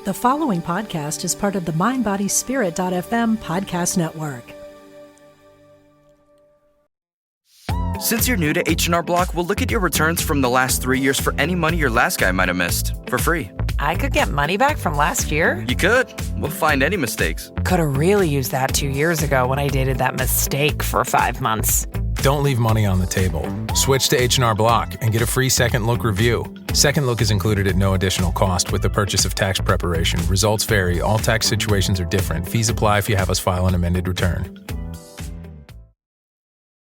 The following podcast is part of the MindBodySpirit.fm podcast network. Since you're new to H&R Block, we'll look at your returns from the last 3 years for any money your last guy might have missed for free. I could get money back from last year? You could. We'll find any mistakes. Could have really used that 2 years ago when I dated that mistake for 5 months. Don't leave money on the table. Switch to H&R Block and get a free Second Look review. Second Look is included at no additional cost with the purchase of tax preparation. Results vary. All tax situations are different. Fees apply if you have us file an amended return.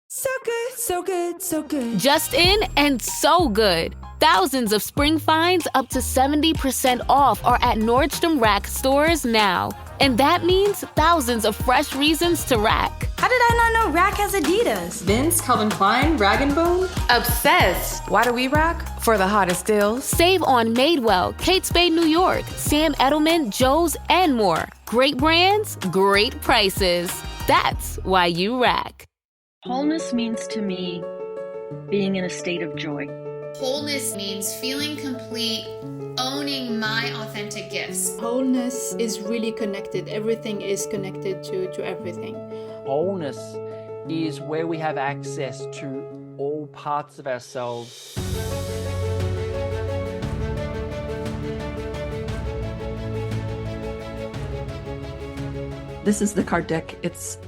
So good, so good, so good. Just in and so good. Thousands of spring finds up to 70% off are at Nordstrom Rack stores now. And that means thousands of fresh reasons to rack. How did I not know Rack has Adidas? Vince, Calvin Klein, Rag & Bone? Obsessed. Why do we rack? For the hottest deals. Save on Madewell, Kate Spade New York, Sam Edelman, Joe's, and more. Great brands, great prices. That's why you rack. Wholeness means to me being in a state of joy. Wholeness means feeling complete, owning my authentic gifts. Wholeness is really connected. Everything is connected to everything. Wholeness is where we have access to all parts of ourselves. This is the card deck it's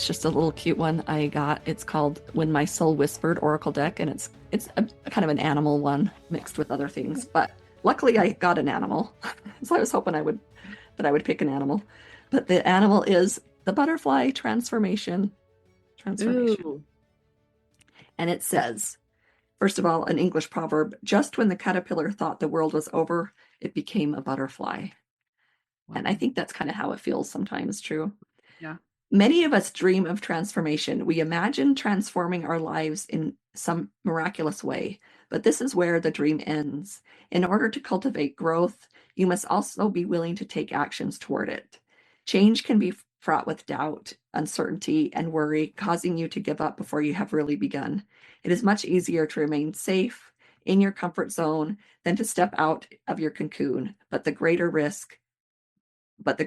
just a little cute one I got. It's called When My Soul Whispered Oracle deck, and it's a kind of an animal one mixed with other things. But luckily I got an animal. So I was hoping I would pick an animal. But the animal is the butterfly transformation. Ooh. And it says, first of all, an English proverb, just when the caterpillar thought the world was over, it became a butterfly. And I think that's kind of how it feels sometimes, true. Yeah. Many of us dream of transformation. We imagine transforming our lives in some miraculous way, but this is where the dream ends. In order to cultivate growth, you must also be willing to take actions toward it. Change can be fraught with doubt, uncertainty, and worry, causing you to give up before you have really begun. It is much easier to remain safe in your comfort zone than to step out of your cocoon, but the greater risk, the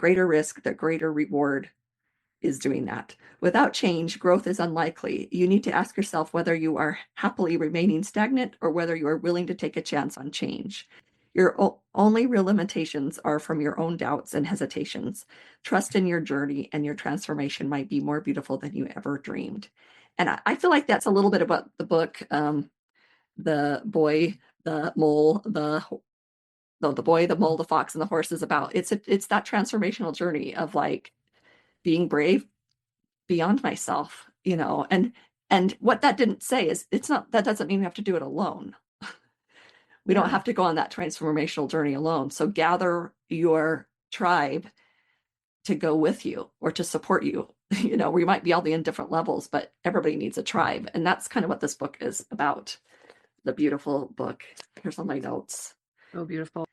greater reward is doing that. Without change, growth is unlikely. You need to ask yourself whether you are happily remaining stagnant or whether you are willing to take a chance on change. Your only real limitations are from your own doubts and hesitations. Trust in your journey, and your transformation might be more beautiful than you ever dreamed. And I feel like that's a little bit about the book, The Boy, the Mole, the Boy, the Mole, the Fox, and the Horse is about. It's that transformational journey of like being brave beyond myself, and what that didn't say is that doesn't mean we have to do it alone. We don't have to go on that transformational journey alone. So gather your tribe to go with you or to support you. We might be all in different levels, but everybody needs a tribe. And that's kind of what this book is about. The beautiful book. Here's all my notes. Oh, beautiful.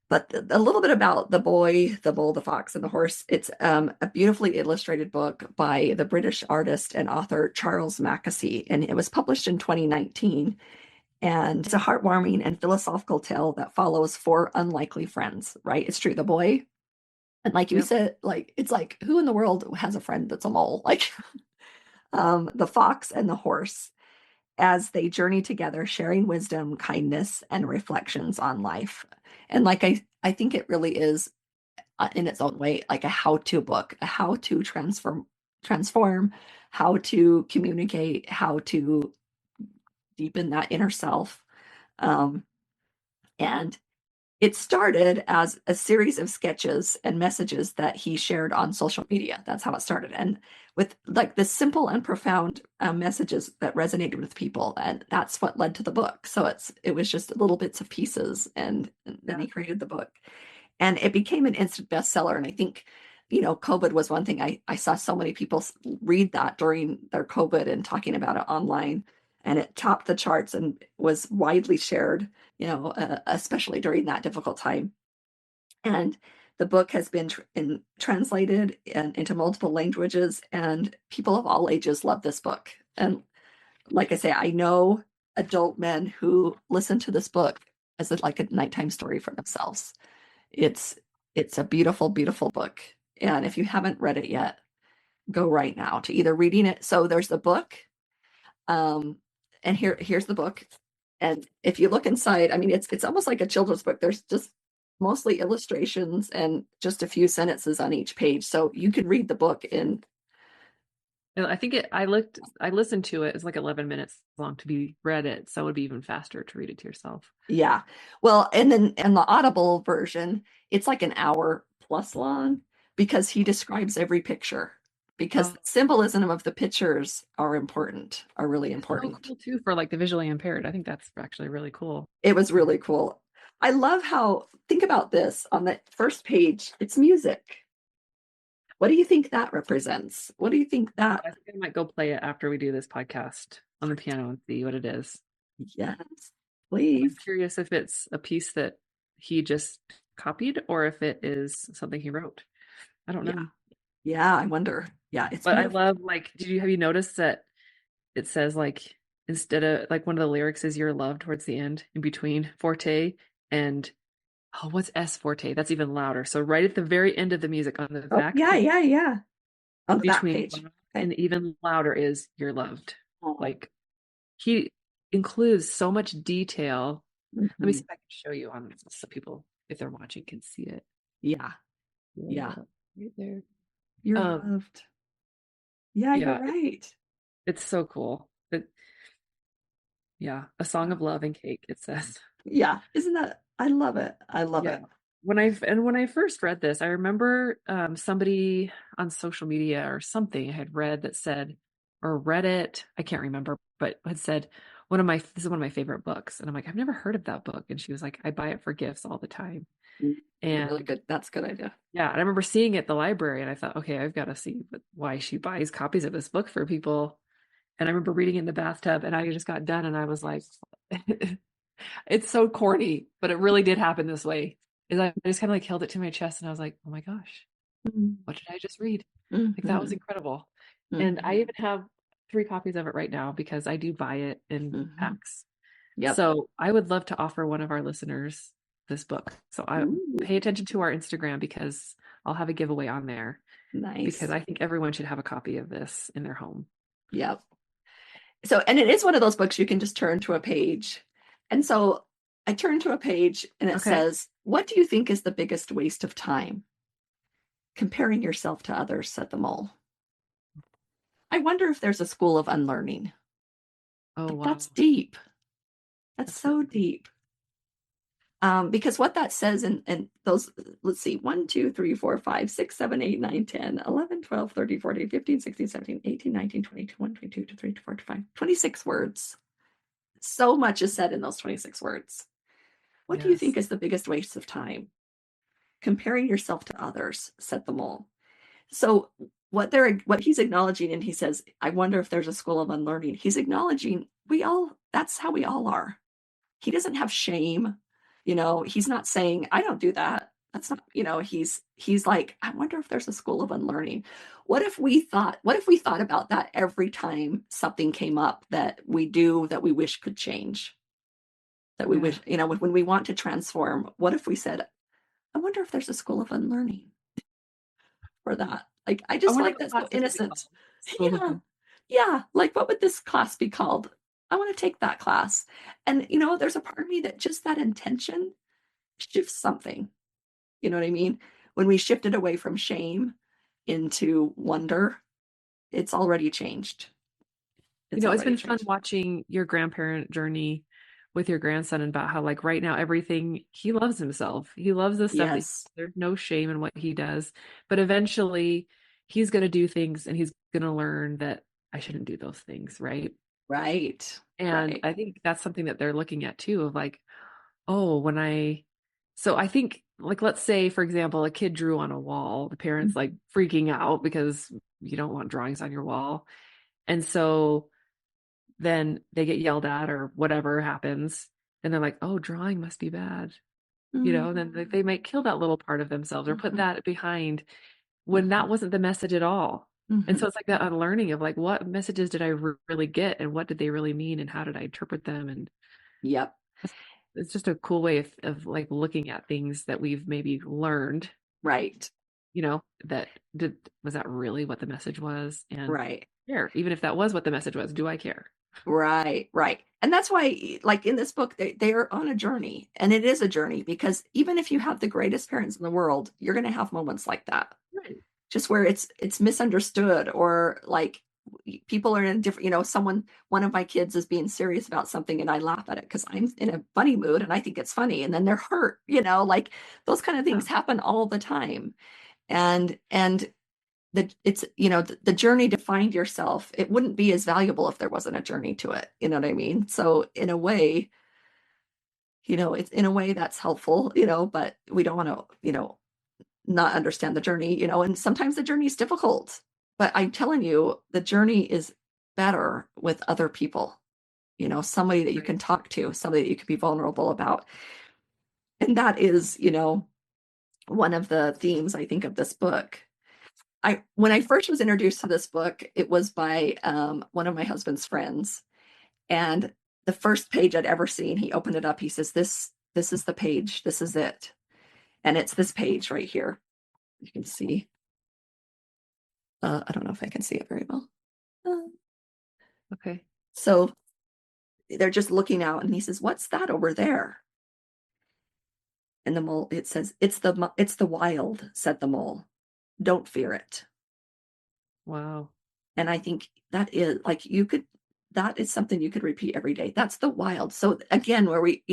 But a little bit about The Boy, the Bull, the Fox, and the Horse. It's a beautifully illustrated book by the British artist and author Charles Mackesy, and it was published in 2019. And it's a heartwarming and philosophical tale that follows 4 unlikely friends, right? It's true. The boy, and like you said, like it's like, who in the world has a friend that's a mole? Like the fox and the horse, as they journey together, sharing wisdom, kindness, and reflections on life. And like I think it really is in its own way like a how-to book, a how to transform, how to communicate, how to deepen that inner self. And it started as a series of sketches and messages that he shared on social media. That's how it started. And with like the simple and profound messages that resonated with people. And that's what led to the book. So it was just little bits of pieces. And then he created the book. And it became an instant bestseller. And I think, COVID was one thing. I saw so many people read that during their COVID and talking about it online. And it topped the charts and was widely shared, especially during that difficult time. And the book has been translated into multiple languages, and people of all ages love this book. And like I say, I know adult men who listen to this book as like a nighttime story for themselves. It's a beautiful, beautiful book. And if you haven't read it yet, go right now to either reading it. So there's the book, and here's the book. And if you look inside, I mean, it's almost like a children's book. There's just mostly illustrations and just a few sentences on each page. So you can read the book in. I think I listened to it. It's like 11 minutes long to be read it. So it would be even faster to read it to yourself. Yeah. Well, and then in the Audible version, it's like an hour plus long because he describes every picture, because the symbolism of the pictures are really important. So cool too for like the visually impaired. I think that's actually really cool. It was really cool. I love how, think about this, on the first page, it's music. What do you think that represents? What do you think that? I think I might go play it after we do this podcast on the piano and see what it is. Yes, please. I'm curious if it's a piece that he just copied or if it is something he wrote. I don't know. Yeah, I wonder. Yeah, it's but beautiful. I love, like, have you noticed that it says, like, instead of, like, one of the lyrics is "You're loved" towards the end, in between forte and what's S forte? That's even louder. So right at the very end of the music on the back page, Yeah. On the back between page. and even louder is "You're loved." Like, he includes so much detail. Let me see if I can show you on this so people, if they're watching, can see it. Yeah. Right there. You're loved. Yeah, you're right. It's so cool. A song of love and cake, it says. Yeah, isn't that? I love it. I love it. When I first read this, I remember somebody on social media or something I had read that said, or read it, I can't remember, but had said, this is one of my favorite books. And I'm like, I've never heard of that book. And she was like, I buy it for gifts all the time. And really good. That's a good idea. Yeah. And I remember seeing it at the library and I thought, okay, I've got to see why she buys copies of this book for people. And I remember reading it in the bathtub and I just got done and I was like, it's so corny, but it really did happen this way. I just kind of like held it to my chest and I was like, oh my gosh, what did I just read? Like, that was incredible. And I even have 3 copies of it right now because I do buy it in packs. So I would love to offer one of our listeners this book. So I pay attention to our Instagram because I'll have a giveaway on there. Nice. Because I think everyone should have a copy of this in their home. Yep. So, and it is one of those books you can just turn to a page. And so I turned to a page and it says, what do you think is the biggest waste of time? Comparing yourself to others, said the mole. I wonder if there's a school of unlearning. Oh, wow. That's deep. That's so deep. Because what that says in those, let's see, 1, 2, 3, 4, 5, 6, 7, 8, 9, 10, 11, 12, 13, 14, 15, 16, 17, 18, 19, 20, 21, 22, 23, 24, 25, 26 words. So much is said in those 26 words. What do you think is the biggest waste of time? Comparing yourself to others, said the mole. So what he's acknowledging, and he says, I wonder if there's a school of unlearning. He's acknowledging that's how we all are. He doesn't have shame. He's not saying, I don't do that. That's not, he's like, I wonder if there's a school of unlearning. What if we thought about that every time something came up that we do that we wish could change? That we wish, when we want to transform, what if we said, I wonder if there's a school of unlearning for that? Like, I just like that's so innocent. Yeah. Like, what would this class be called? I want to take that class. And, there's a part of me that just that intention shifts something. You know what I mean? When we shifted away from shame into wonder, it's already changed. It's been fun watching your grandparent journey with your grandson and about how, like, right now, everything, he loves himself. He loves the stuff. There's no shame in what he does. But eventually he's going to do things and he's going to learn that I shouldn't do those things. Right. Right. And I think that's something that they're looking at too, of like, so I think, like, let's say, for example, a kid drew on a wall, the parents like freaking out because you don't want drawings on your wall. And so then they get yelled at or whatever happens. And they're like, oh, drawing must be bad. And then they might kill that little part of themselves or put that behind when that wasn't the message at all. And so it's like that unlearning of like, what messages did I really get and what did they really mean and how did I interpret them? And it's just a cool way of like looking at things that we've maybe learned, Right. that was that really what the message was? And Right. care, even if that was what the message was, do I care? Right. Right. And that's why, like in this book, they are on a journey, and it is a journey, because even if you have the greatest parents in the world, you're going to have moments like that, Right. just where it's misunderstood, or like people are in a different, one of my kids is being serious about something and I laugh at it because I'm in a funny mood and I think it's funny, and then they're hurt, like those kind of things happen all the time. And the journey to find yourself, it wouldn't be as valuable if there wasn't a journey to it. You know what I mean? So in a way, it's in a way that's helpful, but we don't want to, not understand the journey, and sometimes the journey is difficult, but I'm telling you, the journey is better with other people, somebody that you can talk to, somebody that you can be vulnerable about. And that is, one of the themes, I think, of this book. When I first was introduced to this book, it was by one of my husband's friends, and the first page I'd ever seen, he opened it up. He says, "This is the page. This is it," and it's this page right here. You can see. I don't know if I can see it very well. Okay. So they're just looking out, and he says, "What's that over there?" And the mole, it says, "It's the wild," said the mole. "Don't fear it." Wow. And I think that is like, that is something you could repeat every day. That's the wild. So again, where we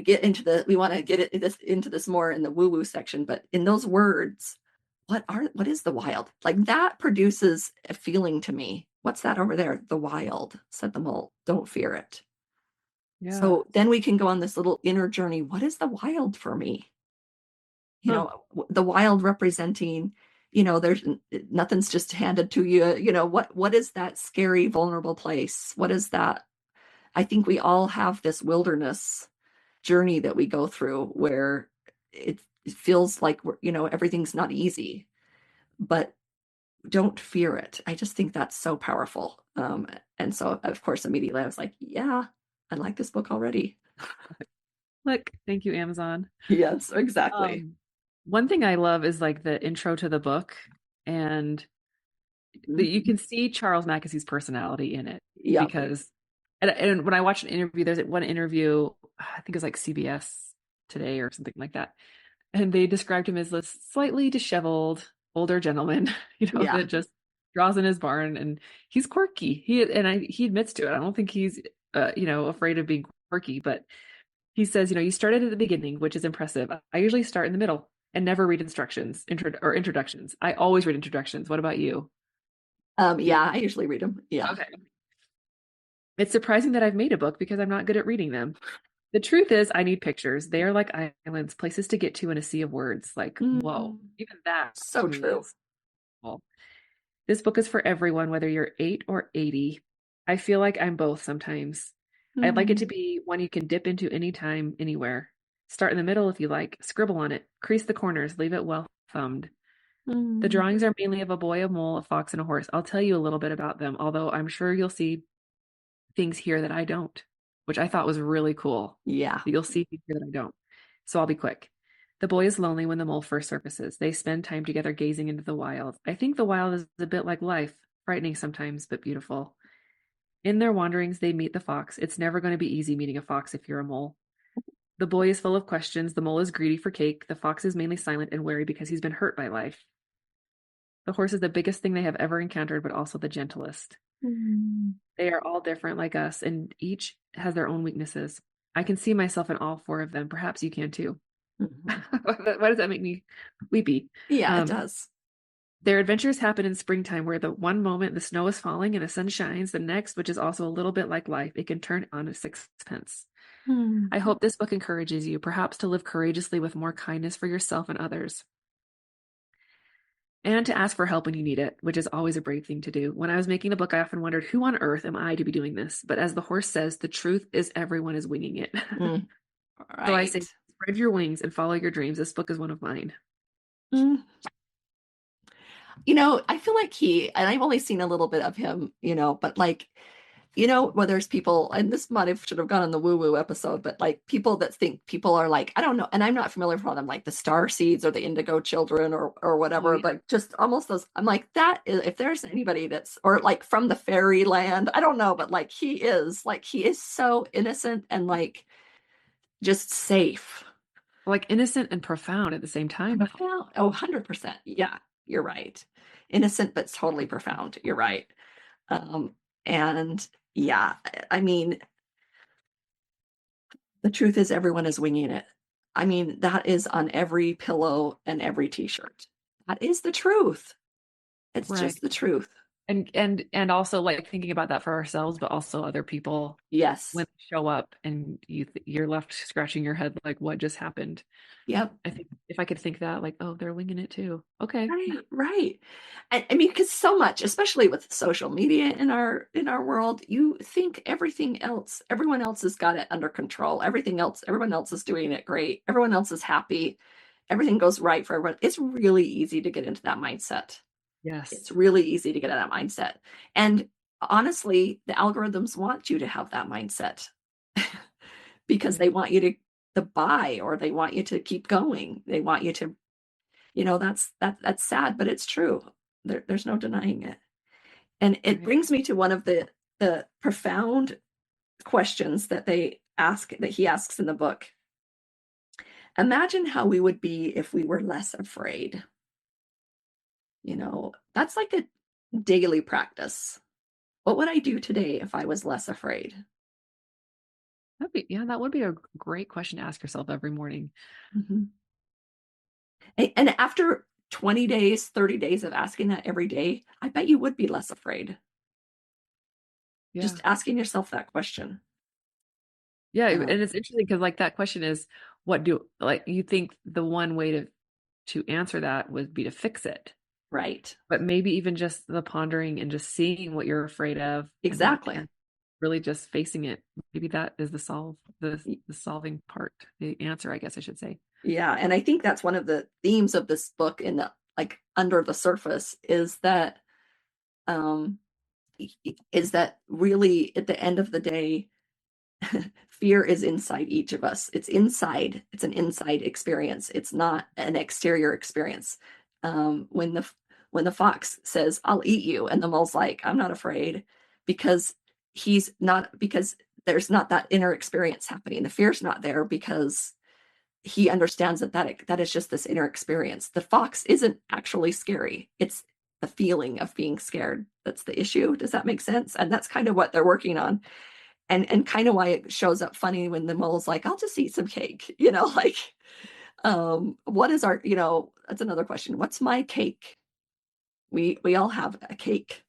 get into we want to get into this more in the woo-woo section, but in those words, what is the wild? Like, that produces a feeling to me. "What's that over there?" "The wild," said the mole. "Don't fear it." Yeah. So then we can go on this little inner journey. What is the wild for me? The wild representing, there's nothing's just handed to you. What is that scary, vulnerable place? What is that? I think we all have this wilderness journey that we go through where it feels like everything's not easy, but don't fear it. I just think that's so powerful. And so, of course, immediately I was like, yeah, I like this book already. Look, thank you, Amazon. Yes, exactly. One thing I love is like the intro to the book, and you can see Charles Mackesy's personality in it. Yeah. Because, and when I watched an interview, there's one interview, I think it was like CBS Today or something like that, and they described him as this slightly disheveled older gentleman, that just draws in his barn, and he's quirky. He admits to it. I don't think he's afraid of being quirky, but he says, you started at the beginning, which is impressive. I usually start in the middle and never read instructions or introductions. I always read introductions. What about you? Yeah, I usually read them. Yeah. Okay. It's surprising that I've made a book because I'm not good at reading them. The truth is, I need pictures. They are like islands, places to get to in a sea of words. Like, whoa, even that. So true. Cool. This book is for everyone, whether you're 8 or 80. I feel like I'm both sometimes. I'd like it to be one you can dip into anytime, anywhere. Start in the middle if you like. Scribble on it. Crease the corners. Leave it well thumbed. The drawings are mainly of a boy, a mole, a fox, and a horse. I'll tell you a little bit about them, although I'm sure you'll see things here that I don't, which I thought was really cool. Yeah. You'll see things here that I don't. So I'll be quick. The boy is lonely when the mole first surfaces. They spend time together gazing into the wild. I think the wild is a bit like life, frightening sometimes, but beautiful. In their wanderings, they meet the fox. It's never going to be easy meeting a fox if you're a mole. The boy is full of questions. The mole is greedy for cake. The fox is mainly silent and wary because he's been hurt by life. The horse is the biggest thing they have ever encountered, but also the gentlest. They are all different like us, and each has their own weaknesses. I can see myself in all 4 of them. Perhaps you can too. Why does that make me weepy? Yeah, it does. Their adventures happen in springtime, where the one moment the snow is falling and the sun shines, the next, which is also a little bit like life, it can turn on a sixpence. I hope this book encourages you, perhaps to live courageously with more kindness for yourself and others. And to ask for help when you need it, which is always a brave thing to do. When I was making the book, I often wondered, who on earth am I to be doing this? But as the horse says, the truth is everyone is winging it. Right. So I say, spread your wings and follow your dreams. This book is one of mine. I feel like and I've only seen a little bit of him, but like, well, there's people, and this should have gone on the woo-woo episode, but like people that think people are like, I don't know, and I'm not familiar with them, like the star seeds or the indigo children or whatever, but just almost those, I'm like, that is, if there's anybody that's, or like from the fairyland, I don't know, but like he is so innocent and like just safe. Like innocent and profound at the same time. Profound. Oh, 100%. Yeah, you're right. Innocent, but totally profound. You're right. And yeah, I mean, the truth is everyone is winging it. I mean, that is on every pillow and every t-shirt. That is the truth. It's just the truth. And also like thinking about that for ourselves, but also other people. Yes. When they show up and you're left scratching your head, like what just happened? Yep. I think if I could think that, like, oh, they're winging it too. Okay. Right. I mean, because so much, especially with social media in our world, you think everyone else has got it under control. Everyone else is doing it great. Everyone else is happy. Everything goes right for everyone. It's really easy to get into that mindset. Yes. It's really easy to get in that mindset. And honestly, the algorithms want you to have that mindset because they want you to buy, or they want you to keep going. They want you to, that's sad, but it's true. There's no denying it. And it brings me to one of the profound questions that he asks in the book. Imagine how we would be if we were less afraid. That's like a daily practice. What would I do today if I was less afraid? That would be a great question to ask yourself every morning. Mm-hmm. And after 20 days, 30 days of asking that every day, I bet you would be less afraid. Yeah. Just asking yourself that question. Yeah. And it's interesting because like that question is, you think the one way to answer that would be to fix it. Right. But maybe even just the pondering and just seeing what you're afraid of. Exactly. And really just facing it. Maybe that is the solving part, the answer, I guess I should say. Yeah. And I think that's one of the themes of this book in the, like under the surface is that really at the end of the day, fear is inside each of us. It's an inside experience. It's not an exterior experience. When the fox says, "I'll eat you," and the mole's like, "I'm not afraid," because there's not that inner experience happening. The fear's not there because he understands that is just this inner experience. The fox isn't actually scary. It's the feeling of being scared that's the issue. Does that make sense? And that's kind of what they're working on. And kind of why it shows up funny when the mole's like, "I'll just eat some cake," like, what is our, that's another question. What's my cake? We all have a cake.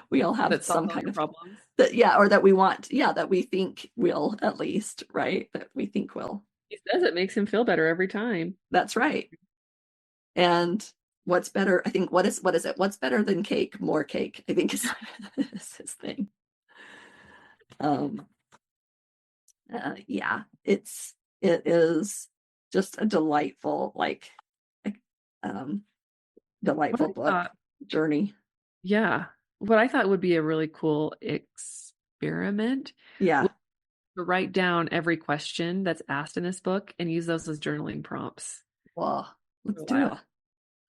we all have some kind of problems. Or that we want, that we think will, at least, right? That we think will. He says it makes him feel better every time. That's right. And what's better? I think what is it? What's better than cake? More cake, I think is his thing. It is just a delightful, delightful book journey. Yeah. What I thought would be a really cool experiment. Yeah. To write down every question that's asked in this book and use those as journaling prompts. Well, let's do it.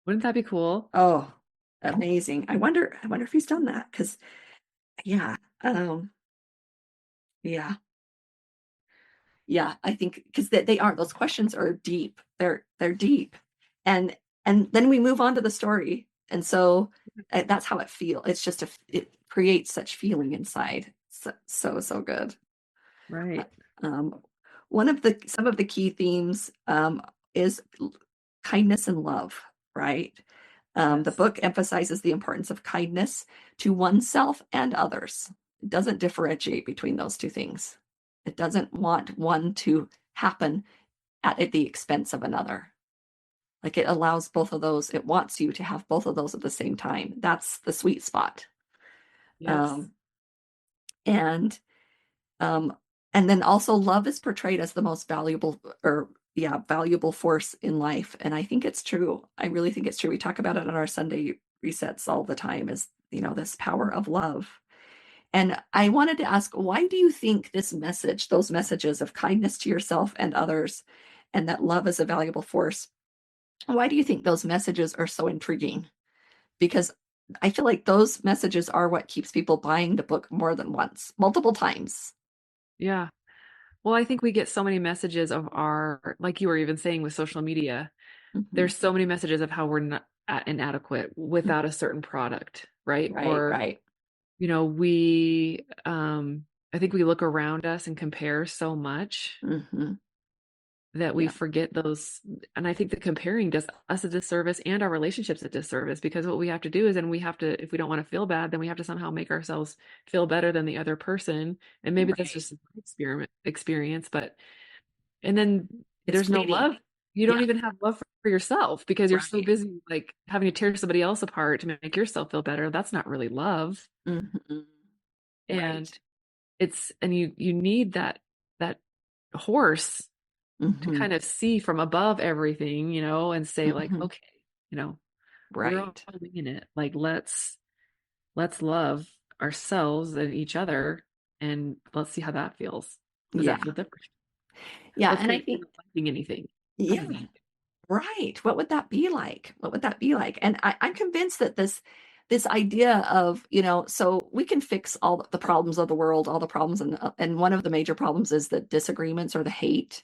Wouldn't that be cool? Oh, amazing. I wonder if he's done that, because I think because those questions are deep. They're deep, and then we move on to the story, and so that's how it feels. It's just it creates such feeling inside. So good. Right. Some of the key themes is kindness and love. Right. The book emphasizes the importance of kindness to oneself and others. It doesn't differentiate between those two things. It doesn't want one to happen at the expense of another. Like, it allows both of those. It wants you to have both of those at the same time. That's the sweet spot. Yes. And then also love is portrayed as the most valuable force in life. And I think it's true. I really think it's true. We talk about it on our Sunday resets all the time, is, this power of love. And I wanted to ask, why do you think this message, those messages of kindness to yourself and others, and that love is a valuable force, why do you think those messages are so intriguing? Because I feel like those messages are what keeps people buying the book more than once, multiple times. Yeah. Well, I think we get so many messages of like you were even saying with social media, there's so many messages of how we're not inadequate without a certain product, right? Right. You know, I think we look around us and compare so much that we forget those. And I think the comparing does us a disservice and our relationships a disservice, because what we have to do is, if we don't want to feel bad, then we have to somehow make ourselves feel better than the other person. And maybe that's just an experience, and then there's no love. You don't even have love for yourself because you're so busy like having to tear somebody else apart to make yourself feel better. That's not really love. And you need that horse to kind of see from above everything, and say like, okay, we're all in it. Like, let's love ourselves and each other, and let's see how that feels. Does that feel different? Yeah. Let's And I think liking anything. Yeah. Right. What would that be like? What would that be like? And I'm convinced that this idea of, so we can fix all the problems of the world, all the problems, and one of the major problems is the disagreements or the hate.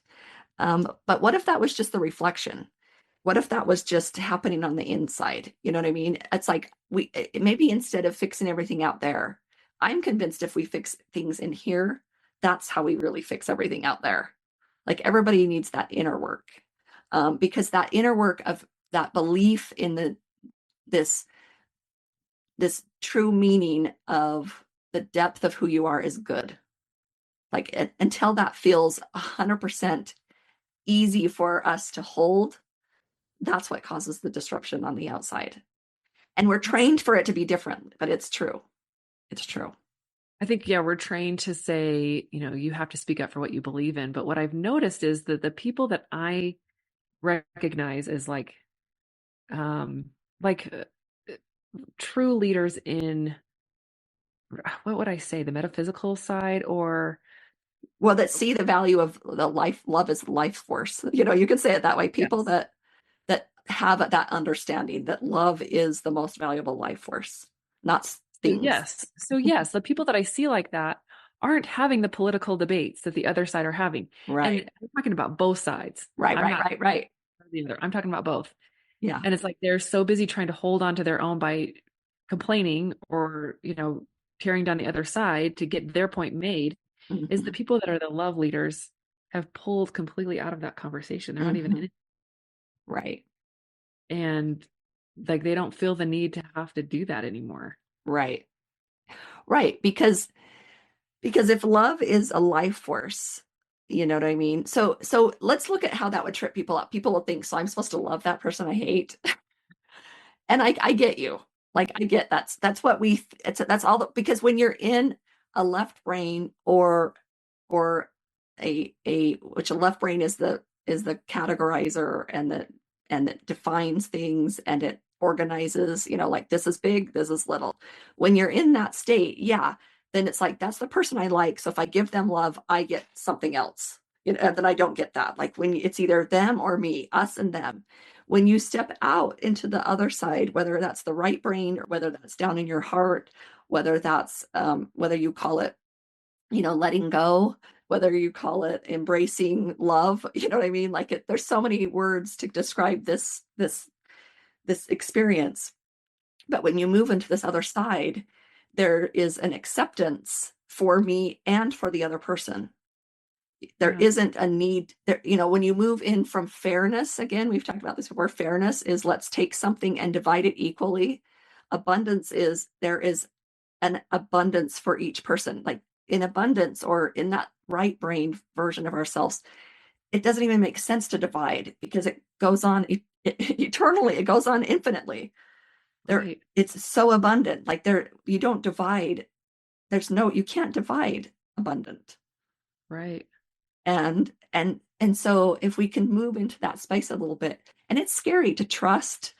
But what if that was just the reflection? What if that was just happening on the inside? You know what I mean? It's like maybe instead of fixing everything out there, I'm convinced if we fix things in here, that's how we really fix everything out there. Like everybody needs that inner work, because that inner work of that belief in this true meaning of the depth of who you are is good. Like until that feels 100% easy for us to hold, that's what causes the disruption on the outside. And we're trained for it to be different, but it's true. It's true. I think, we're trained to say, you have to speak up for what you believe in. But what I've noticed is that the people that I recognize as like true leaders in, what would I say, the metaphysical side, or that see the value of the love is life force. You can say it that way. People that have that understanding that love is the most valuable life force, not things. So the people that I see like that aren't having the political debates that the other side are having. Right. And I'm talking about both sides. Right. I'm talking about both. Yeah. And it's like they're so busy trying to hold on to their own by complaining or, tearing down the other side to get their point made, is the people that are the love leaders have pulled completely out of that conversation. They're not even in it. Right. And like they don't feel the need to have to do that anymore. Right. Because if love is a life force, you know what I mean? So let's look at how that would trip people up. People will think, so I'm supposed to love that person I hate. And I get you. Like I get that's what that's all because when you're in a left brain or a which a left brain is the categorizer and that defines things and it organizes, like this is big, this is little. When you're in that state, then it's like, that's the person I like. So if I give them love, I get something else, and then I don't get that. Like when it's either them or me, us and them. When you step out into the other side, whether that's the right brain or whether that's down in your heart, whether that's, whether you call it, letting go, whether you call it embracing love, you know what I mean? Like there's so many words to describe this experience. But when you move into this other side, there is an acceptance for me and for the other person. There isn't a need there, when you move in from fairness, again, we've talked about this before. Fairness is let's take something and divide it equally. Abundance is there is an abundance for each person. Like in abundance or in that right brain version of ourselves, it doesn't even make sense to divide because it goes on eternally. It goes on infinitely. Right. It's so abundant. Like you don't divide. You can't divide abundant. Right. And so if we can move into that space a little bit, and it's scary to trust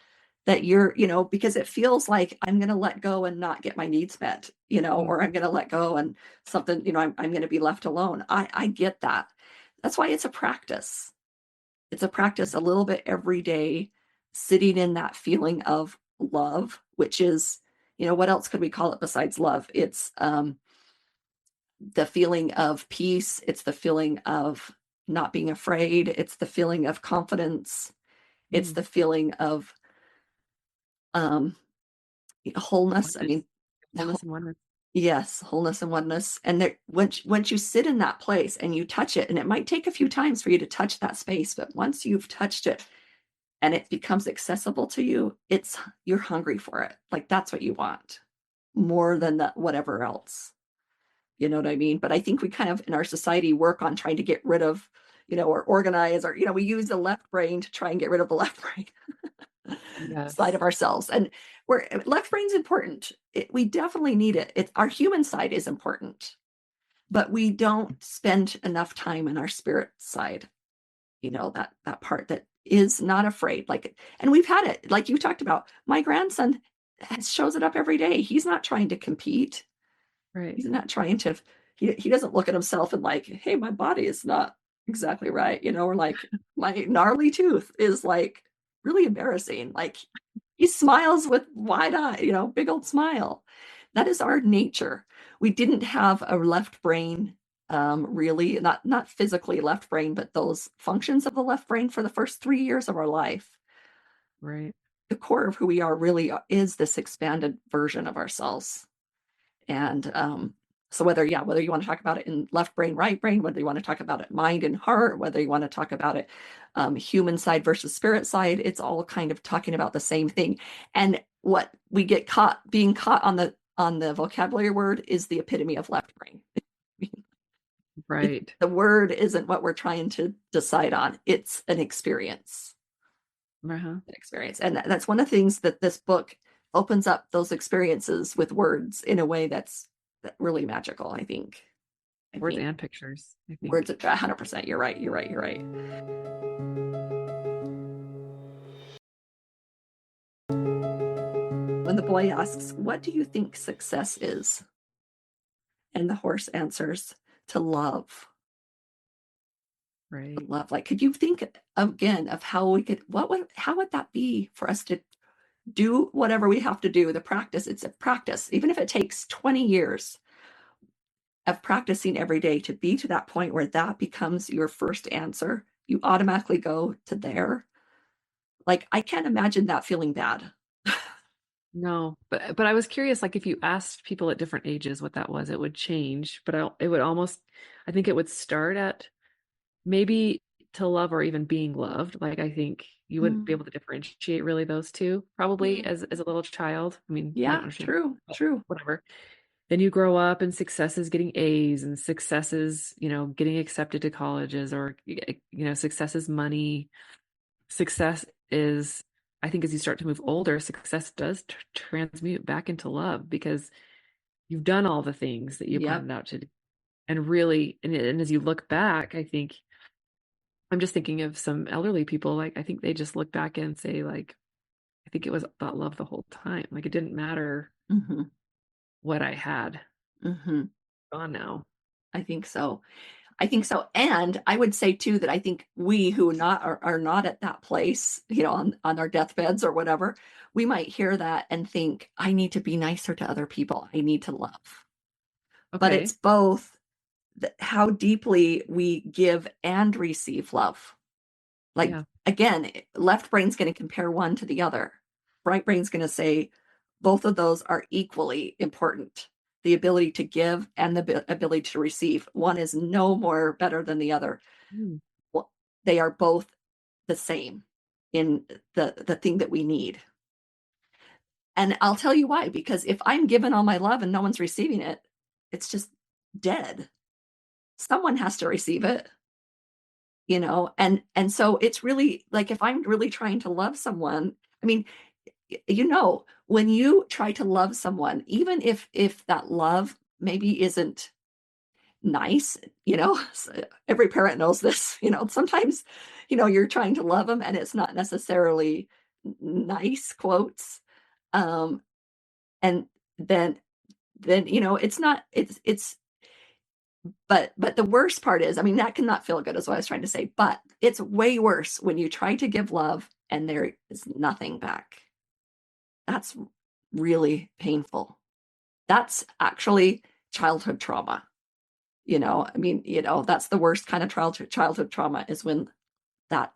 that you're, because it feels like I'm going to let go and not get my needs met, or I'm going to let go and something, I'm going to be left alone. I get that. That's why it's a practice. It's a practice a little bit every day, sitting in that feeling of love, which is, what else could we call it besides love? It's the feeling of peace. It's the feeling of not being afraid. It's the feeling of confidence. It's the feeling of wholeness. Oneness. I mean, wholeness and oneness. Yes, wholeness and oneness. And there, once you sit in that place and you touch it, and it might take a few times for you to touch that space, but once you've touched it and it becomes accessible to you, you're hungry for it. Like that's what you want more than whatever else. You know what I mean? But I think we kind of in our society work on trying to get rid of, or organize, or, we use the left brain to try and get rid of the left brain. Side of ourselves. And left brain's important. We definitely need it. Our human side is important, but we don't spend enough time in our spirit side. That part that is not afraid. And we've had it, like you talked about. My grandson shows it up every day. He's not trying to compete. Right. He's not trying to, he doesn't look at himself and like, hey, my body is not exactly right. Or like my gnarly tooth is like really embarrassing. Like he smiles with wide eye, big old smile. That is our nature. We didn't have a left brain, really, not physically left brain, but those functions of the left brain for the first 3 years of our life. Right. The core of who we are really is this expanded version of ourselves. And so whether you want to talk about it in left brain, right brain, whether you want to talk about it mind and heart, whether you want to talk about it human side versus spirit side, it's all kind of talking about the same thing. And what we get being caught on the vocabulary word is the epitome of left brain. Right. The word isn't what we're trying to decide on. It's an experience. An experience. And that's one of the things that this book opens up, those experiences with words in a way that's really magical, I think. Words and pictures. I think. Words, 100%. You're right. When the boy asks, "What do you think success is?" and the horse answers, "To love." Right. Love. Like, could you think again of how would that be for us to do whatever we have to do? The practice, it's a practice. Even if it takes 20 years of practicing every day to be to that point where that becomes your first answer, you automatically go to there. Like, I can't imagine that feeling bad. No, but I was curious, like if you asked people at different ages what that was, it would change, but it would almost, I think it would start at maybe to love or even being loved. Like I think you wouldn't be able to differentiate really those two probably as a little child. I mean, I don't understand, true. Whatever. Then you grow up and success is getting A's and success is, getting accepted to colleges or, success is money. Success is, I think as you start to move older, success does transmute back into love because you've done all the things that you planned out to do. And really, and as you look back, I think, I'm just thinking of some elderly people, like, I think they just look back and say, like, I think it was about love the whole time. Like, it didn't matter what I had. Gone now. I think so. And I would say too, that I think we who are not at that place, on our deathbeds or whatever, we might hear that and think, I need to be nicer to other people. I need to love. Okay. But it's both how deeply we give and receive love. Like, again, left brain's going to compare one to the other. Right brain's going to say both of those are equally important. The ability to give and the ability to receive. One is no more better than the other. Well, they are both the same in the thing that we need. And I'll tell you why, because if I'm giving all my love and no one's receiving it, it's just dead. Someone has to receive it, and so it's really like, if I'm really trying to love someone, I mean, when you try to love someone, even if that love maybe isn't nice, every parent knows this, sometimes, you're trying to love them and it's not necessarily nice quotes. And then it's not, but the worst part is, I mean, that cannot feel good is what I was trying to say, but it's way worse when you try to give love and there is nothing back. That's really painful. That's actually childhood trauma. I mean, that's the worst kind of childhood trauma, is when that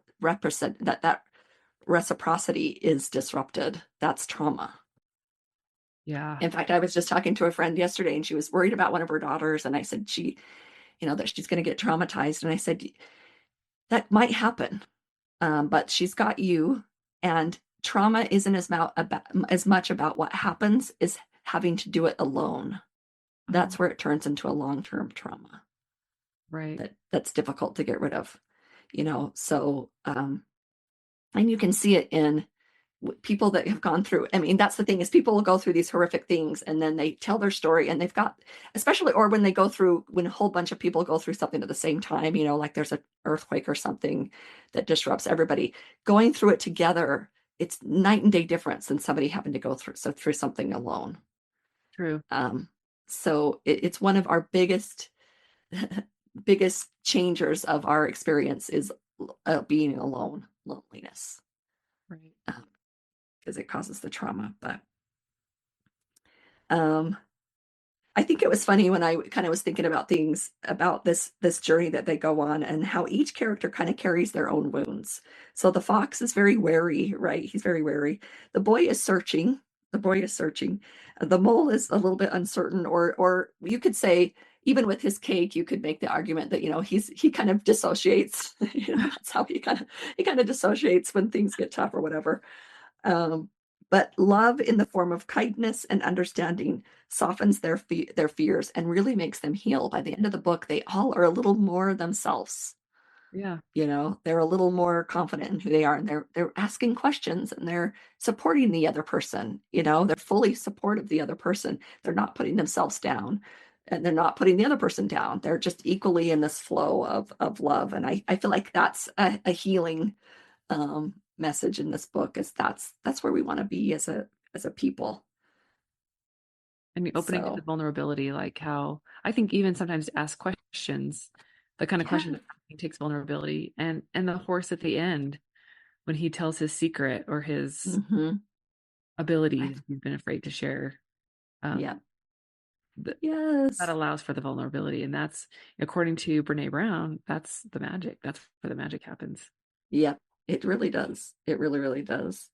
reciprocity is disrupted. That's trauma. Yeah. In fact, I was just talking to a friend yesterday, and she was worried about one of her daughters, and I said that she's going to get traumatized, and I said that might happen, but she's got you, and trauma isn't as much about what happens as having to do it alone. That's where it turns into a long-term trauma. Right. That's difficult to get rid of, so, and you can see it in people that have gone through. I mean, that's the thing, is people will go through these horrific things and then they tell their story, and they've got, especially, or when a whole bunch of people go through something at the same time, like there's an earthquake or something that disrupts everybody, going through it together, it's night and day difference than somebody having to go through something alone. True. So it's one of our biggest changers of our experience is being alone, loneliness. Right. Because it causes the trauma. But I think it was funny when I kind of was thinking about things about this journey that they go on, and how each character kind of carries their own wounds. So the fox is very wary, right? He's very wary. The boy is searching. The mole is a little bit uncertain, or you could say, even with his cake, you could make the argument that he kind of dissociates. That's how he kind of dissociates when things get tough or whatever. But love in the form of kindness and understanding softens their fears and really makes them heal. By the end of the book, they all are a little more themselves. Yeah. They're a little more confident in who they are, and they're asking questions, and they're supporting the other person. They're fully supportive of the other person. They're not putting themselves down, and they're not putting the other person down. They're just equally in this flow of love. And I feel like that's a healing message in this book, is that's where we want to be as a people. And opening to the vulnerability, like how I think even sometimes to ask questions, the kind of question that takes vulnerability, and the horse at the end, when he tells his secret or his ability he's been afraid to share. Yes. That allows for the vulnerability. And that's, according to Brene Brown, that's the magic. That's where the magic happens. Yeah, it really does. It really, really does.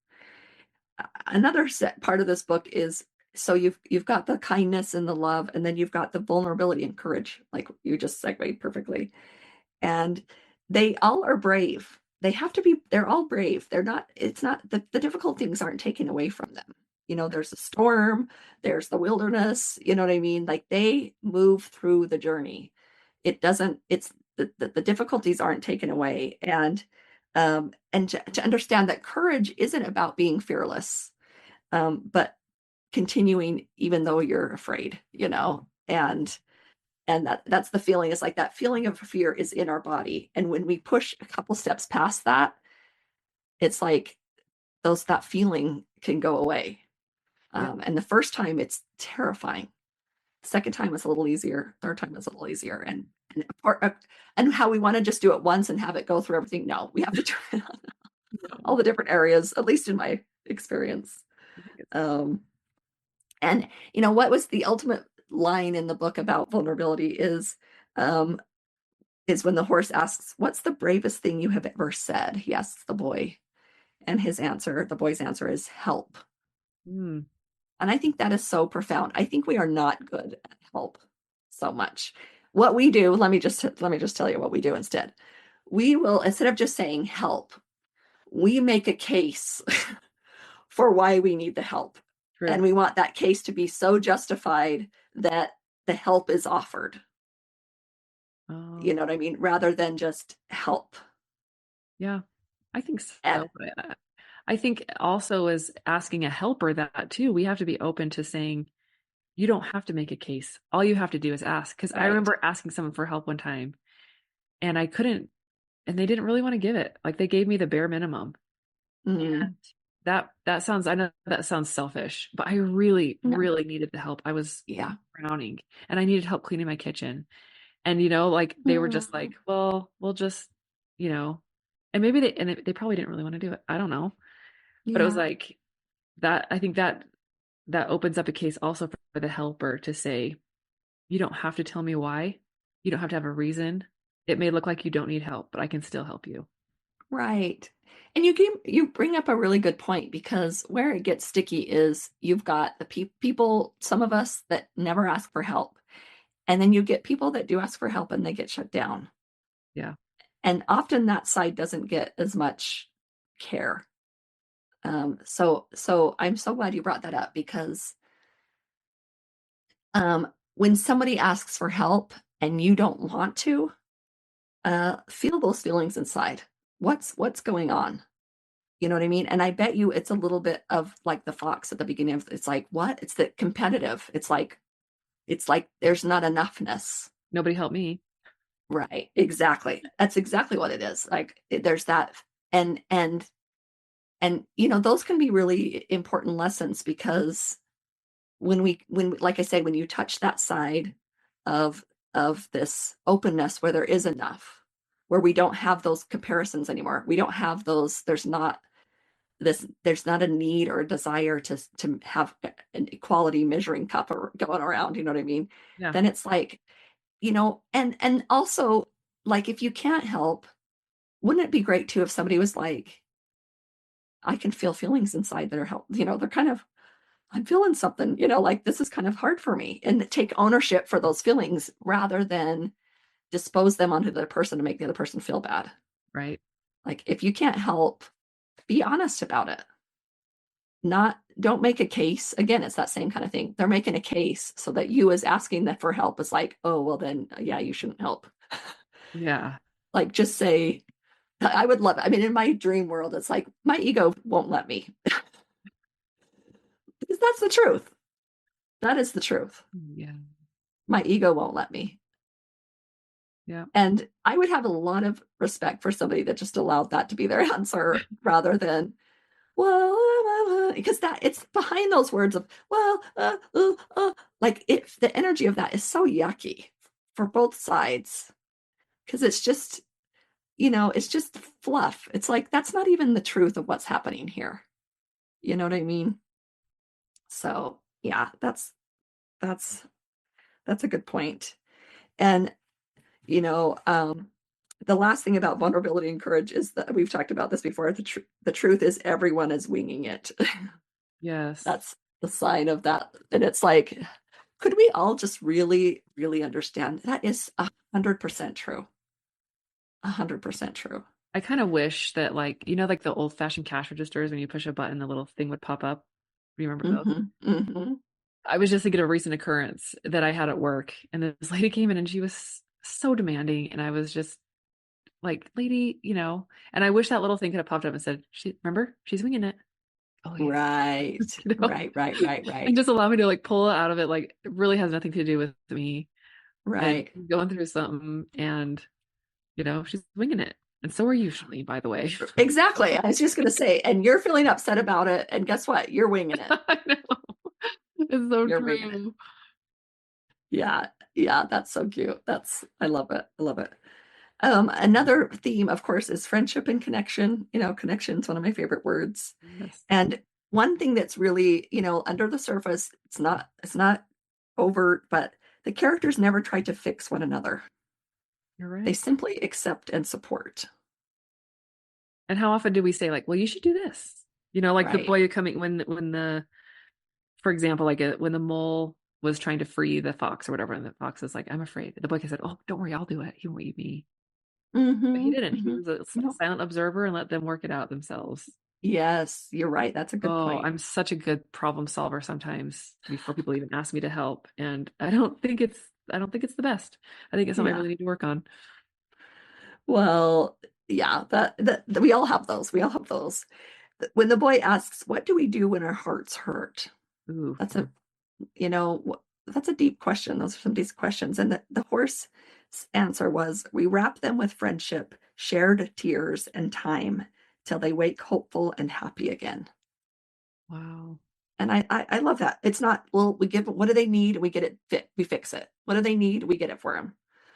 Another part of this book is, so you've got the kindness and the love, and then you've got the vulnerability and courage, like you just segued perfectly. And they all are brave. They're all brave. It's not, the difficult things aren't taken away from them. There's a storm, there's the wilderness, you know what I mean? Like, they move through the journey. The difficulties aren't taken away. And to understand that courage isn't about being fearless, but continuing even though you're afraid, and that's the feeling. It's like that feeling of fear is in our body, and when we push a couple steps past that, it's like that feeling can go away. And the first time it's terrifying. Second time it's a little easier. Third time it's a little easier. And how we want to just do it once and have it go through everything. No, we have to try it on all the different areas, at least in my experience. And what was the ultimate line in the book about vulnerability is when the horse asks, "What's the bravest thing you have ever said?" He asks the boy, and the boy's answer is help. And I think that is so profound. I think we are not good at help so much. What we do, let me just tell you what we do instead. We will, instead of just saying help, we make a case for why we need the help. True. And we want that case to be so justified that the help is offered. Oh. You know what I mean? Rather than just help. Yeah, I think so. I think also, as asking a helper that too, we have to be open to saying, you don't have to make a case. All you have to do is ask. Because I remember asking someone for help one time, and I couldn't, and they didn't really want to give it. Like, they gave me the bare minimum. And that sounds, I know that sounds selfish, but I really, No. really needed the help. I was Yeah. drowning and I needed help cleaning my kitchen. And, you know, like they were just like, well, we'll just, you know, and maybe they probably didn't really want to do it. I don't know. But it was Yeah. like that, I think that opens up a case also for the helper to say, you don't have to tell me why. You don't have to have a reason. It may look like you don't need help, but I can still help you. Right. And you bring up a really good point, because where it gets sticky is you've got the people, some of us that never ask for help. And then you get people that do ask for help and they get shut down. Yeah. And often that side doesn't get as much care. So I'm so glad you brought that up, because when somebody asks for help and you don't want to, feel those feelings inside. What's going on? You know what I mean? And I bet you it's a little bit of like the fox at the beginning of, it's like, what? It's the competitive. It's like there's not enoughness. Nobody helped me. Right. Exactly. That's exactly what it is. Like there's that. And you know, those can be really important lessons, because when like I say, when you touch that side of this openness where there is enough, where we don't have those comparisons anymore, we don't have those, there's not a need or a desire to have an equality measuring cup going around, you know what I mean? Yeah. Then it's like, you know, and also, like, if you can't help, wouldn't it be great too if somebody was like, I can feel feelings inside that are help, you know, they're kind of, I'm feeling something, you know, like this is kind of hard for me, and take ownership for those feelings rather than dispose them onto the other person to make the other person feel bad. Right. Like, if you can't help, be honest about it. Don't make a case. Again, it's that same kind of thing. They're making a case so that you, as asking them for help, is like, oh, well then, yeah, you shouldn't help. Yeah. Like, just say, I would love it. I mean, in my dream world, it's like, my ego won't let me. Because that's the truth. That is the truth. Yeah. My ego won't let me. Yeah. And I would have a lot of respect for somebody that just allowed that to be their answer rather than, well, because that it's behind those words of, well, like if the energy of that is so yucky for both sides, because it's just, you know, it's just fluff. It's like, that's not even the truth of what's happening here. You know what I mean? So yeah, that's a good point. And, you know, the last thing about vulnerability and courage is that we've talked about this before. The truth is everyone is winging it. Yes. That's the sign of that. And it's like, could we all just really, really understand that is 100% true. 100% true. I kind of wish that, like, you know, like the old fashioned cash registers, when you push a button, the little thing would pop up. Remember those? Mm-hmm, mm-hmm. I was just thinking of a recent occurrence that I had at work, and this lady came in and she was so demanding, and I was just like, lady, you know, and I wish that little thing could have popped up and said, remember, she's winging it. Oh yeah. Right. You know? Right. And just allow me to like pull it out of it. Like, it really has nothing to do with me. Right. And going through something, and you know, she's winging it. And so are you, Chalene, by the way. Exactly. I was just going to say, and you're feeling upset about it. And guess what? You're winging it. I know. It's so You're true. winging it. Yeah. That's so cute. I love it. I love it. Another theme, of course, is friendship and connection. You know, connection is one of my favorite words. Yes. And one thing that's really, you know, under the surface, it's not overt, but the characters never try to fix one another. You're right. They simply accept and support. And how often do we say, like, well, you should do this? You know, like Right. the boy coming for example, like when the mole was trying to free the fox or whatever, and the fox is like, I'm afraid. The boy said, oh, don't worry, I'll do it. He won't eat me. Mm-hmm, But he didn't. mm-hmm. He was a silent observer and let them work it out themselves. Yes, you're right. That's a good point. I'm such a good problem solver sometimes before people even ask me to help. And I don't think it's the best. I think it's something I really need to work on. Well, yeah, that we all have those. We all have those. When the boy asks, what do we do when our hearts hurt? Ooh. That's a deep question. Those are some deep questions. And the horse answer was, we wrap them with friendship, shared tears, and time till they wake hopeful and happy again. Wow. And I love that. It's not, well, we give, what do they need? We get it fit, we fix it. What do they need? We get it for them,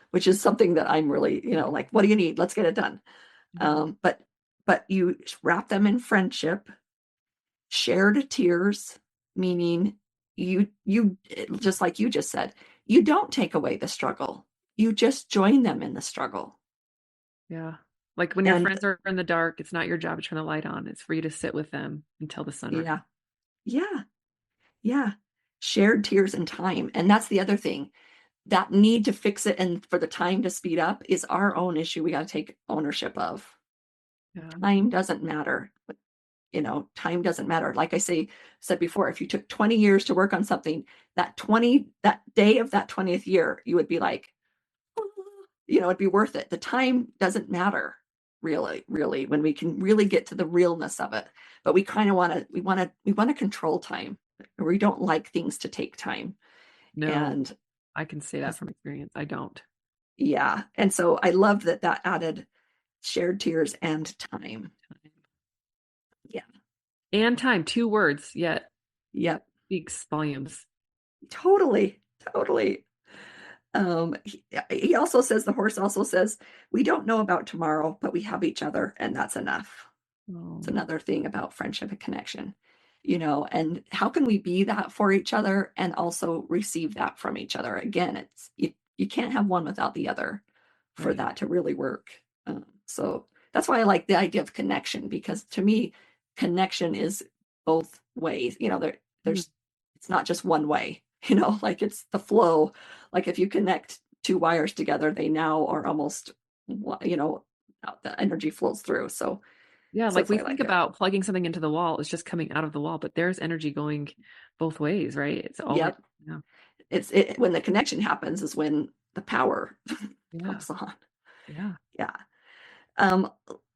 which is something that I'm really, like, what do you need? Let's get it done. But you wrap them in friendship, shared tears, meaning you just like you just said, you don't take away the struggle. You just join them in the struggle. Yeah. Like when your friends are in the dark, it's not your job to turn the light on. It's for you to sit with them until the sun rises. Yeah. Shared tears and time. And that's the other thing. That need to fix it and for the time to speed up is our own issue. We got to take ownership of. Time doesn't matter. Time doesn't matter. Like I said before, if you took 20 years to work on something, that day of that 20th year, you would be like, it'd be worth it. The time doesn't matter really, when we can really get to the realness of it. But we kind of we want to control time. We don't like things to take time. No, and I can say that from experience. I don't. Yeah. And so I loved that added shared tears and time. Yeah. And time, 2 words, yet. Yep. Speaks volumes. Totally. He also says, the horse also says, we don't know about tomorrow, but we have each other, and that's enough. It's another thing about friendship and connection, and how can we be that for each other and also receive that from each other? Again, it's you can't have one without the other for that to really work. So that's why I like the idea of connection, because to me, connection is both ways. There's it's not just one way, like it's the flow. Like if you connect 2 wires together, they now are almost, the energy flows through. So yeah, so like we I think it. about plugging something into the wall, it's just coming out of the wall, but there's energy going both ways, right? It's always, Yep. It's when the connection happens is when the power comes on. Yeah.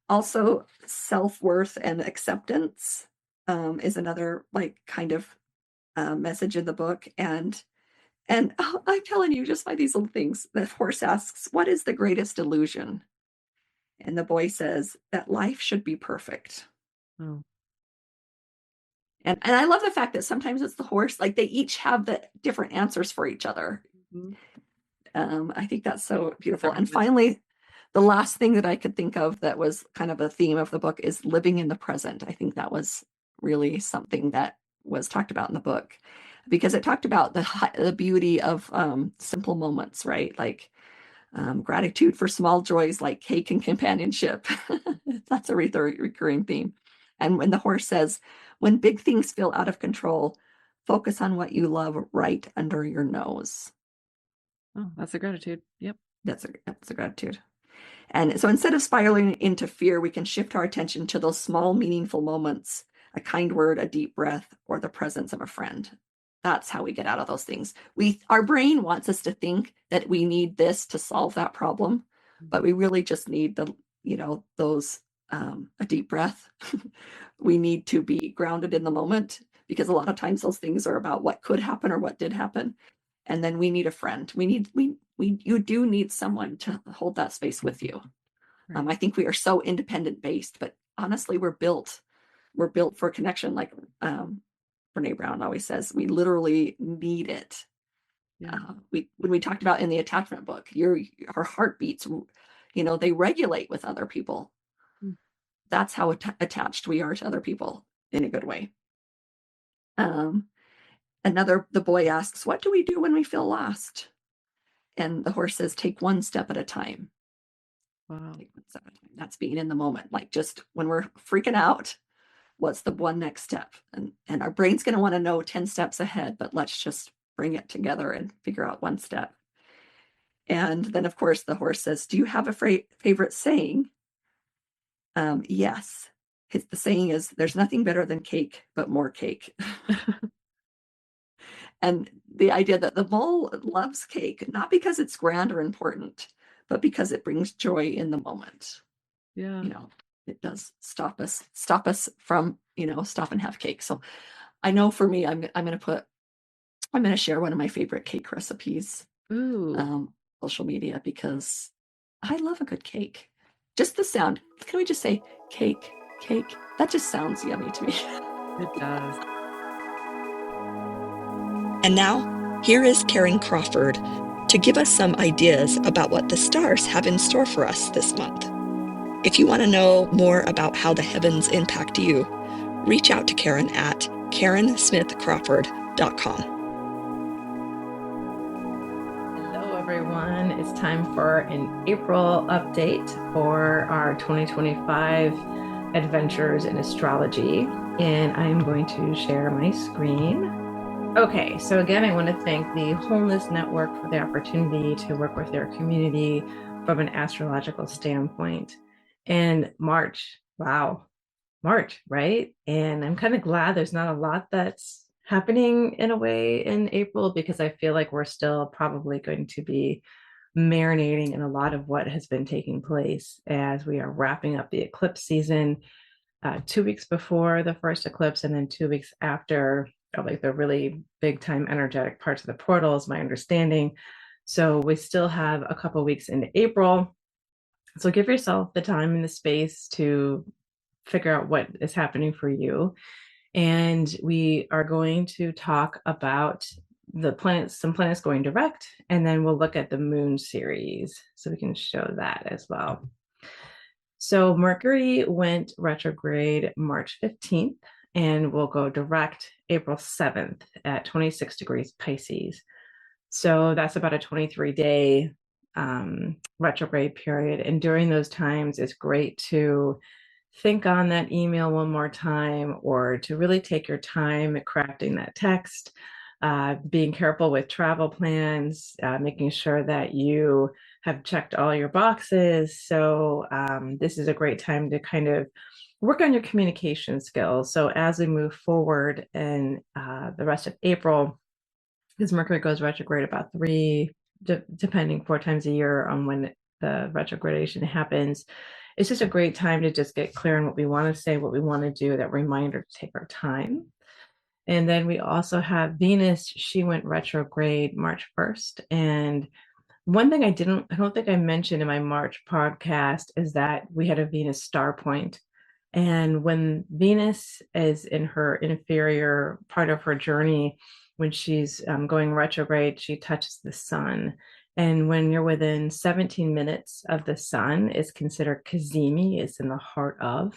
Also, self-worth and acceptance is another kind of message in the book. And I'm telling you, just by these little things, the horse asks, what is the greatest illusion? And the boy says that life should be perfect. Oh. And I love the fact that sometimes it's the horse, like they each have the different answers for each other. I think that's so beautiful. And finally, the last thing that I could think of that was kind of a theme of the book is living in the present. I think that was really something that was talked about in the book, because it talked about the beauty of simple moments, right? Like gratitude for small joys like cake and companionship. That's a recurring theme. And when the horse says, when big things feel out of control, focus on what you love right under your nose. Oh, that's a gratitude. Yep. That's a gratitude. And so instead of spiraling into fear, we can shift our attention to those small, meaningful moments, a kind word, a deep breath, or the presence of a friend. That's how we get out of those things. Our brain wants us to think that we need this to solve that problem, but we really just need those a deep breath. We need to be grounded in the moment, because a lot of times those things are about what could happen or what did happen. And then we need a friend. You do need someone to hold that space with you. Right. I think we are so independent based, but honestly, we're built for connection. Like Brene Brown always says, we literally need it. Yeah. When we talked about in the attachment book, our heartbeats, they regulate with other people. That's how attached we are to other people in a good way. The boy asks, what do we do when we feel lost? And the horse says, take one step at a time. Wow. Take one step at a time. That's being in the moment. Like just when we're freaking out, what's the one next step? And our brain's going to want to know 10 steps ahead, but let's just bring it together and figure out one step. And then, of course, the horse says, do you have a favorite saying? Yes. The saying is, there's nothing better than cake, but more cake. And the idea that the bull loves cake, not because it's grand or important, but because it brings joy in the moment. Yeah. It does stop us from, stop and have cake. So I know for me, I'm going to share one of my favorite cake recipes. Ooh. Social media, because I love a good cake. Just the sound. Can we just say cake? That just sounds yummy to me. It does. And now, here is Karen Crawford to give us some ideas about what the stars have in store for us this month. If you want to know more about how the heavens impact you, reach out to Karen at karensmithcrawford.com. Hello, everyone. It's time for an April update for our 2025 adventures in astrology. And I am going to share my screen. Okay, so again, I want to thank the Wholeness Network for the opportunity to work with their community from an astrological standpoint. And March, wow, March, right? And I'm kind of glad there's not a lot that's happening in a way in April, because I feel like we're still probably going to be marinating in a lot of what has been taking place as we are wrapping up the eclipse season 2 weeks before the first eclipse, and then 2 weeks after, like the really big time energetic parts of the portal is my understanding. So we still have a couple of weeks into April. So give yourself the time and the space to figure out what is happening for you. And we are going to talk about the planets, some planets going direct, and then we'll look at the moon series. So we can show that as well. So Mercury went retrograde March 15th and will go direct April 7th at 26 degrees Pisces. So that's about a 23-day retrograde period. And during those times, it's great to think on that email one more time, or to really take your time at crafting that text, being careful with travel plans, making sure that you have checked all your boxes. So this is a great time to kind of work on your communication skills. So as we move forward in the rest of April, because Mercury goes retrograde about 4 times a year on when the retrogradation happens, it's just a great time to just get clear on what we want to say, what we want to do, that reminder to take our time. And then we also have Venus. She went retrograde March 1st. And one thing I don't think I mentioned in my March podcast is that we had a Venus star point. And when Venus is in her inferior part of her journey, when she's going retrograde, she touches the sun. And when you're within 17 minutes of the sun, it's considered Cazimi, it's in the heart of.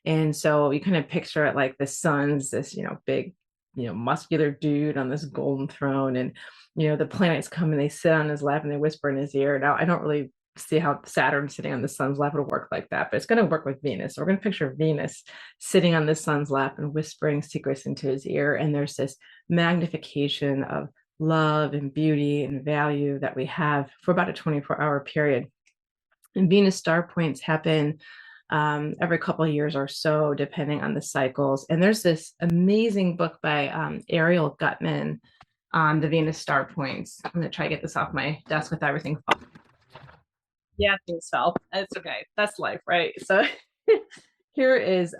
And so you kind of picture it like the sun's this, big, muscular dude on this golden throne. And, the planets come and they sit on his lap and they whisper in his ear. Now, I don't really see how Saturn sitting on the sun's lap would work like that, but it's going to work with Venus. So we're going to picture Venus sitting on the sun's lap and whispering secrets into his ear. And there's this magnification of love and beauty and value that we have for about a 24-hour period. And Venus star points happen every couple of years or so, depending on the cycles. And there's this amazing book by Ariel Gutman on the Venus star points. I'm going to try to get this off my desk with everything. Yeah, things fell. It's okay. That's life, right? So here is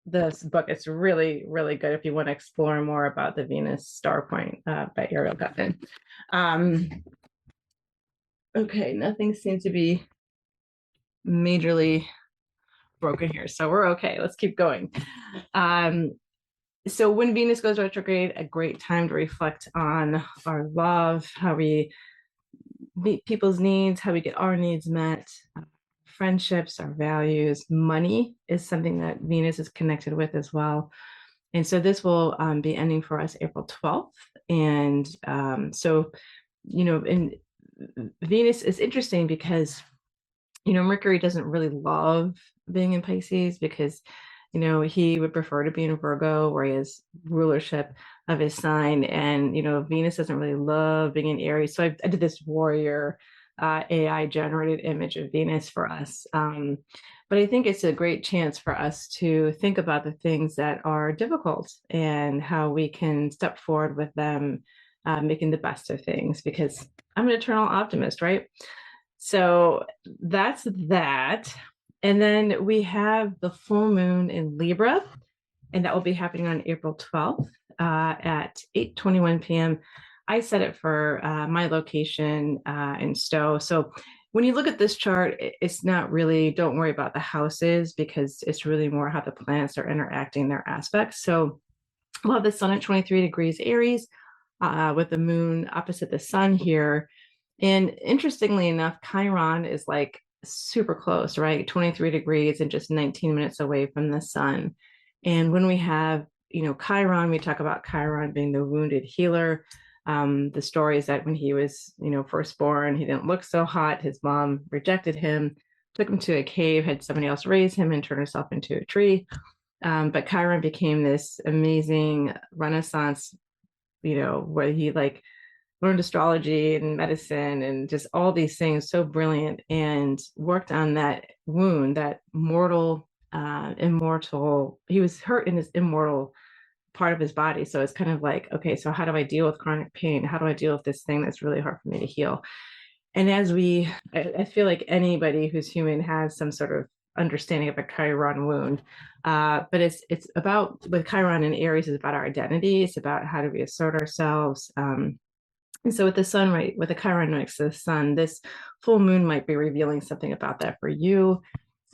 this book. It's really, really good if you want to explore more about the Venus star point by Ariel Gutman. Okay, nothing seems to be majorly broken here, so we're okay. Let's keep going. So when Venus goes retrograde, a great time to reflect on our love, how we meet people's needs, how we get our needs met, friendships, our values. Money is something that Venus is connected with as well. And so this will be ending for us April 12th. And so, in Venus is interesting because, Mercury doesn't really love being in Pisces because, he would prefer to be in Virgo, where he has rulership of his sign. And, Venus doesn't really love being in Aries. So I did this warrior AI generated image of Venus for us. But I think it's a great chance for us to think about the things that are difficult and how we can step forward with them, making the best of things, because I'm an eternal optimist, right? So that's that. And then we have the full moon in Libra, and that will be happening on April 12th at 8:21 p.m. I set it for my location in Stowe. So when you look at this chart, it's not really, don't worry about the houses, because it's really more how the planets are interacting their aspects. So we'll have the sun at 23 degrees Aries, with the moon opposite the sun here. And interestingly enough, Chiron is like super close, right? 23 degrees and just 19 minutes away from the sun. And when we have, Chiron, we talk about Chiron being the wounded healer. The story is that when he was, first born, he didn't look so hot. His mom rejected him, took him to a cave, had somebody else raise him, and turned herself into a tree. But Chiron became this amazing Renaissance, where he like learned astrology and medicine and just all these things, so brilliant, and worked on that wound, that immortal, he was hurt in his immortal part of his body. So it's kind of like, okay, so how do I deal with chronic pain? How do I deal with this thing that's really hard for me to heal? And I feel like anybody who's human has some sort of understanding of a Chiron wound. But it's about, with Chiron and Aries, is about our identity. It's about how do we assert ourselves. And so with the sun, right, with the Chiron next to the sun, this full moon might be revealing something about that for you.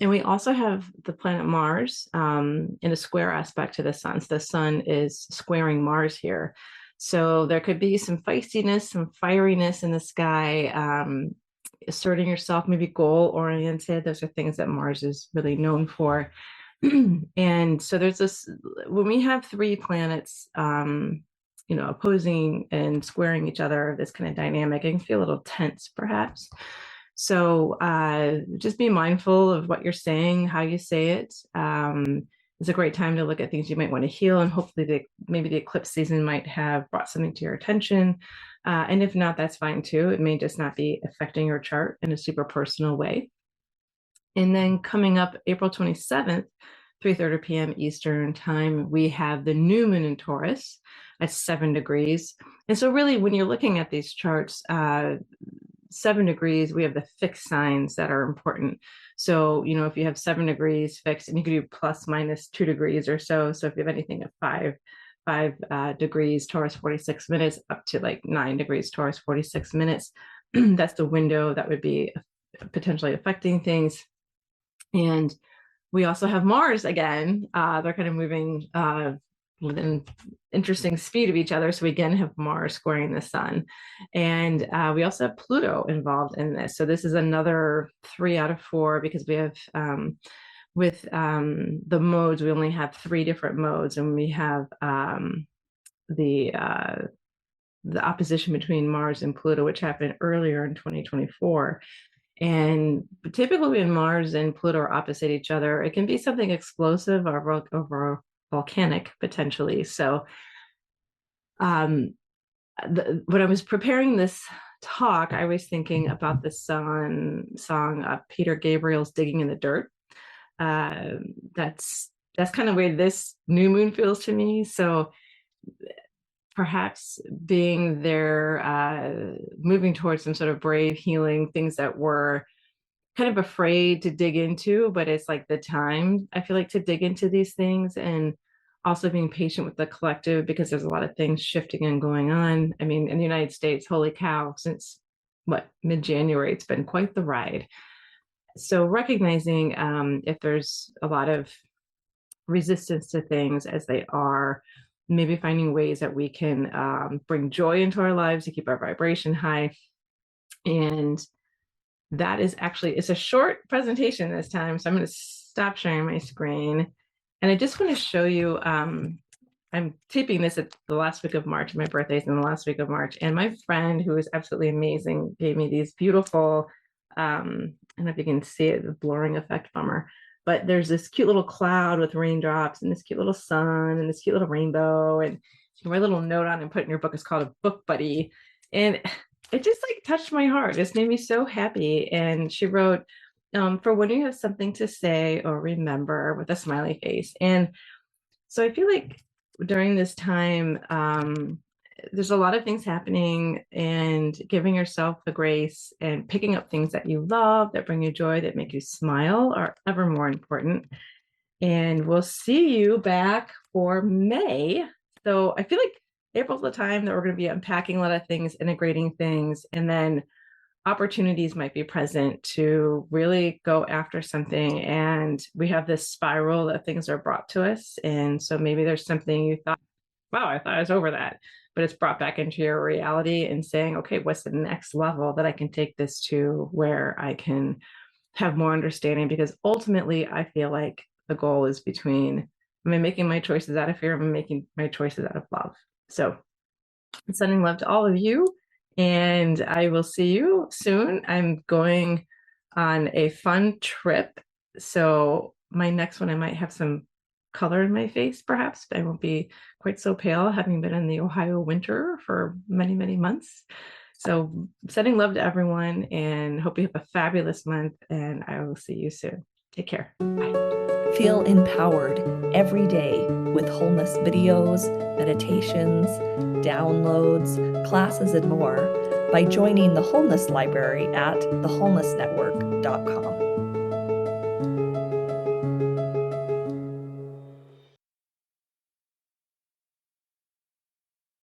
And we also have the planet Mars in a square aspect to the sun. So the sun is squaring Mars here. So there could be some feistiness, some fieriness in the sky, asserting yourself, maybe goal-oriented. Those are things that Mars is really known for. And so there's this, when we have three planets, opposing and squaring each other, this kind of dynamic, it can feel a little tense, perhaps. So just be mindful of what you're saying, how you say it. It's a great time to look at things you might want to heal, and hopefully maybe the eclipse season might have brought something to your attention. And if not, that's fine too. It may just not be affecting your chart in a super personal way. And then coming up April 27th, 3:30 p.m. Eastern time, we have the new moon in Taurus at 7 degrees. And so really, when you're looking at these charts, 7 degrees, we have the fixed signs that are important. So, if you have 7 degrees fixed, and you could do plus minus 2 degrees or so. So if you have anything at 5 degrees, Taurus 46 minutes, up to like 9 degrees, Taurus 46 minutes, that's the window that would be potentially affecting things. And we also have Mars again. They're kind of moving within interesting speed of each other. So we again have Mars squaring the sun. And we also have Pluto involved in this. So this is another 3 out of 4, because we have, with the modes, we only have 3 different modes. And we have the opposition between Mars and Pluto, which happened earlier in 2024. And typically when Mars and Pluto are opposite each other, it can be something explosive or volcanic potentially. So when I was preparing this talk, I was thinking about the song Peter Gabriel's Digging in the Dirt. That's kind of the way this new moon feels to me. So perhaps being there, moving towards some sort of brave healing, things that we're kind of afraid to dig into, but it's like the time, I feel like, to dig into these things, and also being patient with the collective, because there's a lot of things shifting and going on. I mean, in the United States, holy cow, since mid-January, it's been quite the ride. So recognizing if there's a lot of resistance to things as they are, maybe finding ways that we can bring joy into our lives to keep our vibration high. And that is actually, it's a short presentation this time, so I'm going to stop sharing my screen. And I just want to show you, I'm taping this at the last week of March. My birthday is in the last week of March. And my friend, who is absolutely amazing, gave me these beautiful, I don't know if you can see it, the blurring effect, bummer. But there's this cute little cloud with raindrops, and this cute little sun, and this cute little rainbow. And you can write a little note on and put it in your book. It's called a book buddy. And it just like touched my heart. It's made me so happy. And she wrote, for when you have something to say or remember, with a smiley face. And so I feel like during this time, there's a lot of things happening, and giving yourself the grace and picking up things that you love, that bring you joy, that make you smile, are ever more important. And we'll see you back for May. So I feel like April's the time that we're going to be unpacking a lot of things, integrating things. And then opportunities might be present to really go after something. And we have this spiral that things are brought to us. And so maybe there's something you thought, wow, I thought I was over that, but it's brought back into your reality and saying, okay, what's the next level that I can take this to where I can have more understanding? Because ultimately I feel like the goal is between, am I making my choices out of fear? Am I making my choices out of love? So I'm sending love to all of you, and I will see you soon. I'm going on a fun trip. So my next one, I might have some color in my face, perhaps. I won't be quite so pale, having been in the Ohio winter for many, many months. So sending love to everyone, and hope you have a fabulous month, and I will see you soon. Take care. Bye. Feel empowered every day with wholeness videos, meditations, downloads, classes, and more by joining the Wholeness Library at thewholenessnetwork.com.